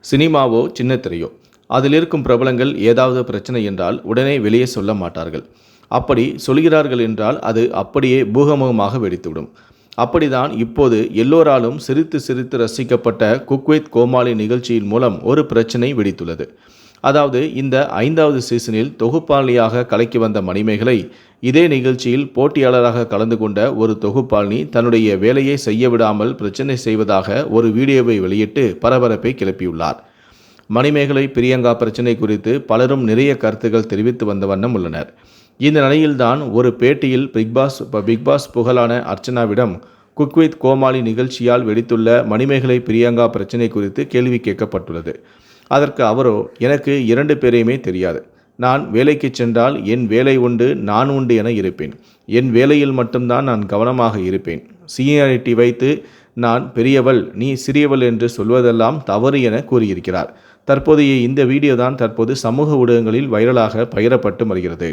சினிமாவோ சின்ன திரையோ அதில் இருக்கும் பிரபலங்கள் ஏதாவது பிரச்சனை என்றால் உடனே வெளியே சொல்ல மாட்டார்கள். அப்படி சொல்கிறார்கள் என்றால் அது அப்படியே பூகம்பமாக வெடித்துவிடும். அப்படிதான் இப்போது எல்லோராலும் சிரித்து சிரித்து ரசிக்கப்பட்ட குக் வித் கோமாளி நிகழ்ச்சியின் மூலம் ஒரு பிரச்சனை வெடித்துள்ளது. அதாவது இந்த 5வது சீசனில் தொகுப்பாளினியாக கலக்கி வந்த மணிமேகலை இதே நிகழ்ச்சியில் போட்டியாளராக கலந்து கொண்ட ஒரு தொகுப்பாளினி தன்னுடைய வேலையை செய்ய விடாமல் பிரச்சனை செய்வதாக ஒரு வீடியோவை வெளியிட்டு பரபரப்பை கிளப்பியுள்ளார். மணிமேகலை பிரியங்கா பிரச்சனை குறித்து பலரும் நிறைய கருத்துக்கள் தெரிவித்து வந்த வண்ணம் உள்ளனர். இந்த நிலையில்தான் ஒரு பேட்டியில் பிக்பாஸ் புகழான அர்ச்சனாவிடம் குக் வித் கோமாளி நிகழ்ச்சியால் வெடித்துள்ள மணிமேகலை பிரியங்கா பிரச்சனை குறித்து கேள்வி கேட்கப்பட்டுள்ளது. அதற்கு அவரோ, எனக்கு 2 பேரையுமே தெரியாது. நான் வேலைக்கு சென்றால் என் வேலை உண்டு, நான் உண்டு என இருப்பேன். என் வேலையில் மட்டும்தான் நான் கவனமாக இருப்பேன். சீனியாரிட்டி வைத்து நான் பெரியவள், நீ சிறியவள் என்று சொல்வதெல்லாம் தவறு என கூறியிருக்கிறார். தற்போதைய இந்த வீடியோ தான் தற்போது சமூக ஊடகங்களில் வைரலாக பகிரப்பட்டு வருகிறது.